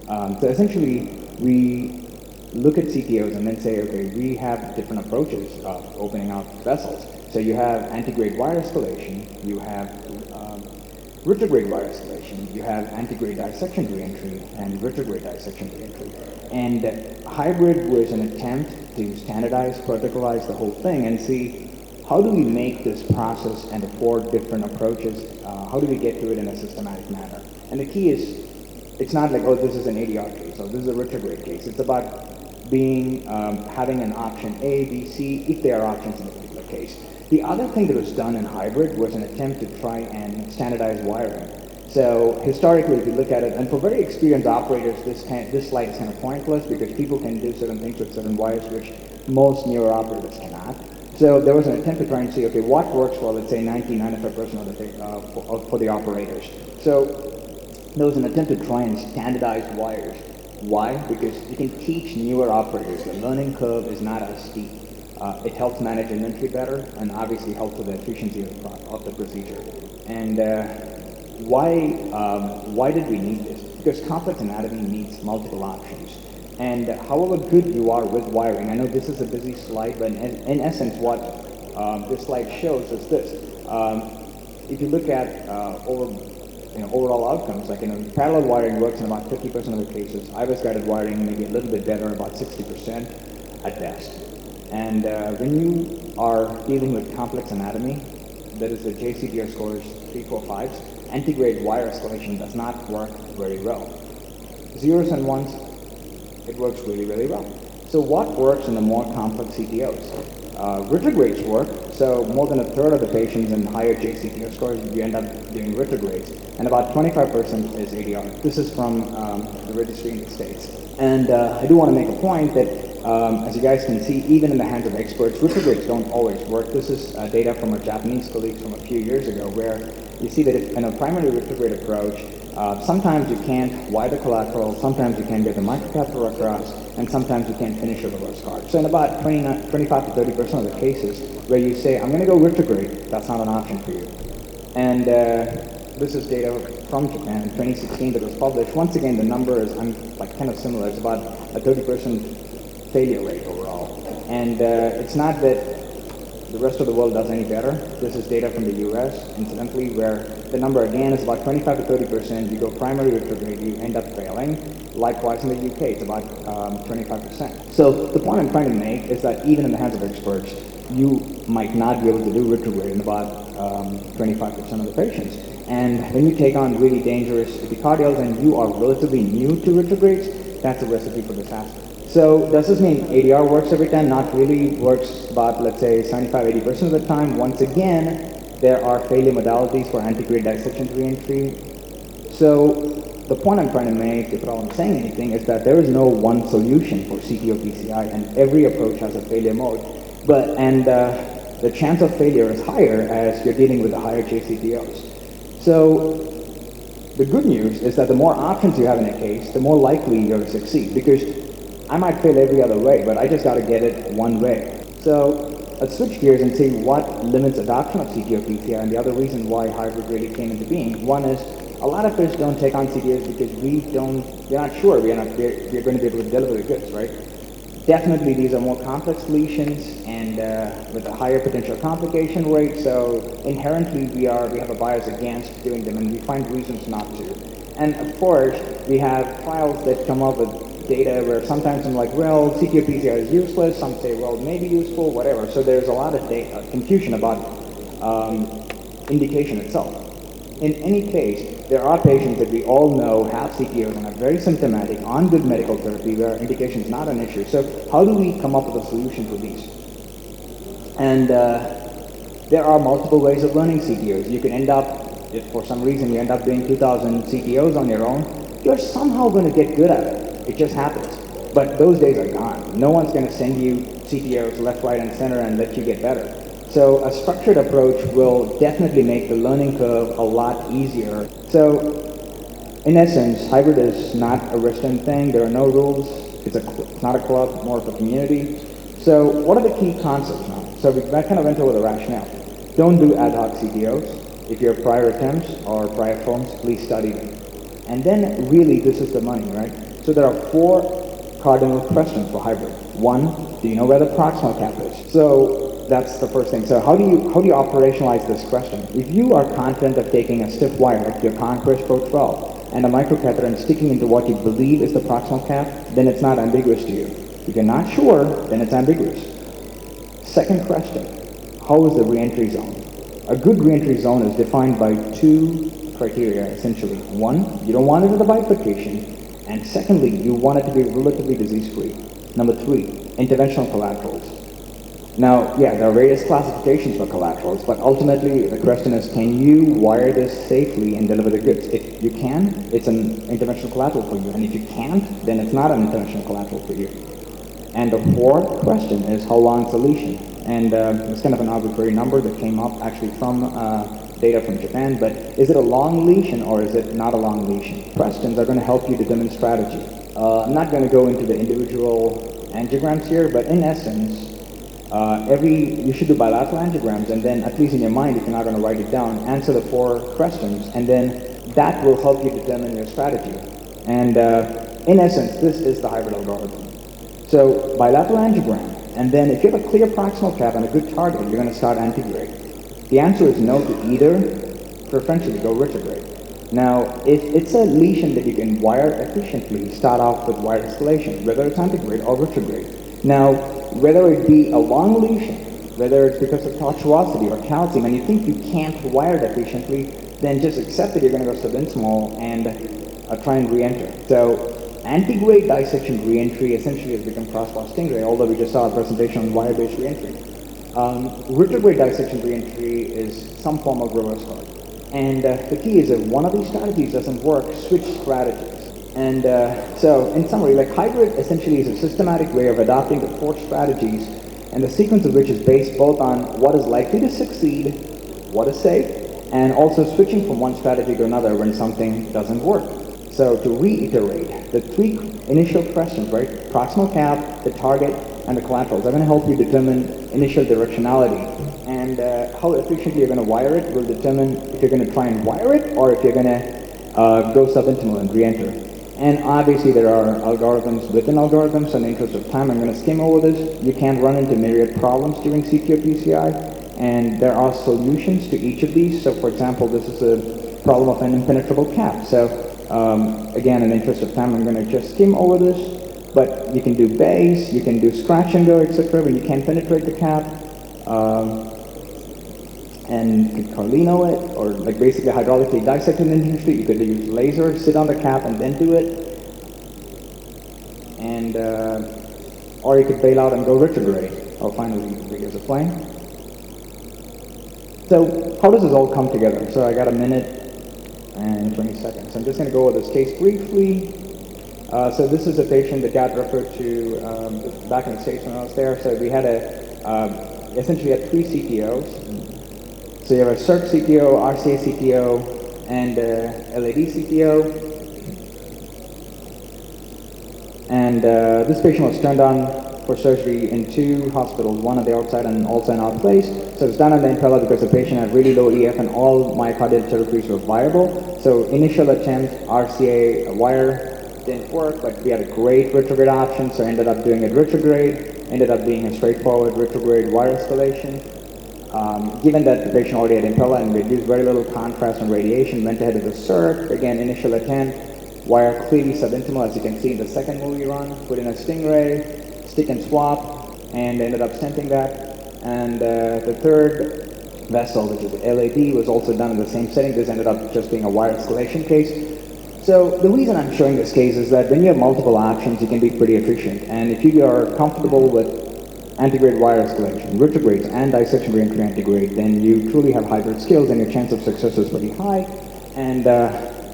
So essentially, we look at CTOs and then say, okay, we have different approaches of opening up vessels. So you have anti-grade wire escalation, you have retrograde wire escalation, you have anti-grade dissection reentry, and retrograde dissection reentry. And hybrid was an attempt to standardize, protocolize the whole thing and see how do we make this process and the four different approaches, how do we get to it in a systematic manner? And the key is, it's not like, oh, this is an ADR case, or this is a retrograde case. It's about having an option A, B, C, if there are options in a particular case. The other thing that was done in hybrid was an attempt to try and standardize wiring. So historically, if you look at it, and for very experienced operators, this slide is kind of pointless because people can do certain things with certain wires which most newer operators cannot. So there was an attempt to try and see, okay, what works for, let's say, 95% of for the operators. So there was an attempt to try and standardize wires. Why? Because you can teach newer operators. The learning curve is not as steep. It helps manage inventory better and obviously helps with the efficiency of the procedure. And why did we need this? Because complex anatomy needs multiple options. And however good you are with wiring, I know this is a busy slide, but in essence what this slide shows is this. If you look at overall outcomes, like parallel wiring works in about 50% of the cases. IBIS guided wiring maybe a little bit better, about 60% at best. And when you are dealing with complex anatomy, that is the IJCTO scores 3, 4, 5s, anti-grade wire escalation does not work very well. Zeros and ones, it works really, really well. So what works in the more complex CTOs? Retrogrades work, so more than a third of the patients in higher IJCTO scores, you end up doing retrogrades, and about 25% is ADR. This is from the registry in the States. And I do want to make a point that, as you guys can see, even in the hands of experts, retrogrades don't always work. This is data from our Japanese colleagues from a few years ago, where you see that in a primary retrograde approach, sometimes you can't wire the collateral, sometimes you can't get the microcatheter across, and sometimes you can't finish a reverse card. So in about 25 to 30% of the cases where you say, I'm going to go retrograde, that's not an option for you. And this is data from Japan in 2016 that was published. Once again, the number is kind of similar. It's about a 30% failure rate overall. And it's not that the rest of the world does any better. This is data from the US, incidentally, where the number again is about 25 to 30%. You go primary retrograde, you end up failing. Likewise in the UK, it's about 25%. So the point I'm trying to make is that even in the hands of experts, you might not be able to do retrograde in about 25% of the patients. And when you take on really dangerous epicardials and you are relatively new to retrogrades, that's a recipe for disaster. So does this mean ADR works every time? Not really. Works about, let's say, 75-80% of the time. Once again, there are failure modalities for anti-grade dissection reentry. So the point I'm trying to make, if at all I'm saying anything, is that there is no one solution for CTO PCI, and every approach has a failure mode. The chance of failure is higher as you're dealing with the higher JCTOs. So the good news is that the more options you have in a case, the more likely you're to succeed, because I might fail every other way, but I just got to get it one way. So let's switch gears and see what limits adoption of CTO PCI and the other reason why hybrid really came into being. One is a lot of us don't take on CTOs because we're not sure we're going to be able to deliver the goods, right? Definitely these are more complex lesions and with a higher potential complication rate, so inherently we have a bias against doing them, and we find reasons not to. And of course, we have trials that come up with data where sometimes I'm like, well, CTO PCI is useless, some say, well, maybe useful, whatever. So there's a lot of confusion about indication itself. In any case, there are patients that we all know have CTOs and are very symptomatic on good medical therapy where indication is not an issue. So how do we come up with a solution for these? And there are multiple ways of learning CTOs. You can end up, if for some reason you end up doing 2,000 CTOs on your own, you're somehow going to get good at it. It just happens. But those days are gone. No one's going to send you CTOs left, right, and center and let you get better. So a structured approach will definitely make the learning curve a lot easier. So in essence, hybrid is not a Western thing. There are no rules. It's not a club, more of a community. So what are the key concepts now? So we kind of went over the rationale. Don't do ad hoc CTOs. If you have prior attempts or prior forms, please study them. And then really this is the money, right? So there are 4 cardinal questions for hybrid. 1, do you know where the proximal cap is? So that's the first thing. So how do you operationalize this question? If you are confident of taking a stiff wire like your Conquest Pro 12 and a microcatheter and sticking into what you believe is the proximal cap, then it's not ambiguous to you. If you're not sure, then it's ambiguous. Second question, how is the reentry zone? A good reentry zone is defined by 2 criteria, essentially. 1, you don't want it at a bifurcation, and secondly, you want it to be relatively disease-free. Number 3, interventional collaterals. Now, yeah, there are various classifications for collaterals, but ultimately the question is, can you wire this safely and deliver the goods? If you can, it's an interventional collateral for you, and if you can't, then it's not an interventional collateral for you. And the 4th question is, how long is the lesion? And it's kind of an arbitrary number that came up actually from data from Japan, but is it a long lesion or is it not a long lesion? Questions are going to help you determine strategy. I'm not going to go into the individual angiograms here, but in essence, you should do bilateral angiograms, and then at least in your mind, if you're not going to write it down, answer the 4 questions, and then that will help you determine your strategy. And in essence, this is the hybrid algorithm. So bilateral angiogram, and then if you have a clear proximal cap and a good target, you're going to start antegrade. The answer is no to either, preferentially go retrograde. Now, if it's a lesion that you can wire efficiently, start off with wire escalation, whether it's antegrade or retrograde. Now, whether it be a long lesion, whether it's because of tortuosity or calcium, and you think you can't wire it efficiently, then just accept that you're going to go subintimal and try and re-enter. So, antegrade dissection re-entry essentially has become crossbar stingray, although we just saw a presentation on wire-based re-entry. Retrograde dissection re-entry is some form of reverse guard. And the key is if one of these strategies doesn't work, switch strategies. And so, in summary, like hybrid essentially is a systematic way of adopting the 4 strategies, and the sequence of which is based both on what is likely to succeed, what is safe, and also switching from one strategy to another when something doesn't work. So to reiterate, the 3 initial questions, right? Proximal cap, the target, and the collaterals are going to help you determine initial directionality. And how efficiently you're going to wire it will determine if you're going to try and wire it or if you're going to go subintimal and re-enter. And obviously there are algorithms within algorithms, so in the interest of time I'm going to skim over this. You can run into myriad problems during CTO PCI, and there are solutions to each of these. So for example, this is a problem of an impenetrable cap. So again, in the interest of time, I'm going to just skim over this, but you can do base, you can do scratch and go, etc. when you can't penetrate the cap, and you could Carlino it, or like basically hydraulically dissect it in the industry. You could use laser, sit on the cap, and then do it, and or you could bail out and go retrograde. I'll finally videos are playing. So how does this all come together? So I got a minute and 20 seconds. I'm just going to go over this case briefly. So this is a patient that got referred to back in the States when I was there. So we had essentially had 3 CTOs. So you have a CERC CTO, RCA CTO, and LAD CTO. And this patient was turned on for surgery in 2 hospitals, one at the outside and also in our place. So it was done on the impella because the patient had really low EF and all myocardial territories were viable. So initial attempt, RCA wire didn't work, but we had a great retrograde option, so ended up doing it retrograde, ended up being a straightforward retrograde wire escalation. Given that the patient already had impella and we used very little contrast and radiation, went ahead with the CERC, again initial attempt, wire clearly subintimal as you can see in the second movie run, put in a stingray, stick and swap, and ended up stenting that. And the third vessel, which is the LAD, was also done in the same setting. This ended up just being a wire escalation case. So the reason I'm showing this case is that when you have multiple options, you can be pretty efficient. And if you are comfortable with antegrade wire escalation, retrogrades, and dissection re-entry antegrade, then you truly have hybrid skills and your chance of success is pretty high. And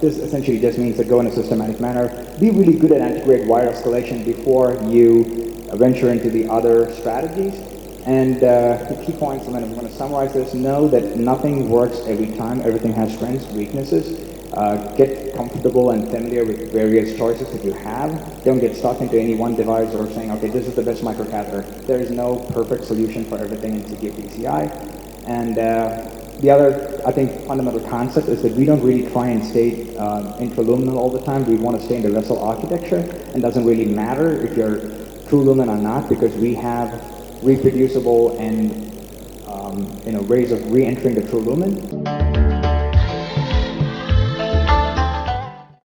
this essentially just means that go in a systematic manner. Be really good at antegrade wire escalation before you venture into the other strategies. And the key points, and I'm going to summarize this, know that nothing works every time. Everything has strengths, weaknesses. Get comfortable and familiar with various choices that you have. Don't get stuck into any one device or saying, okay, this is the best microcatheter. There is no perfect solution for everything in CTO PCI. And The other, I think, fundamental concept is that we don't really try and stay intraluminal all the time. We want to stay in the vessel architecture, and doesn't really matter if you're true lumen or not, because we have reproducible and ways of re-entering the true lumen.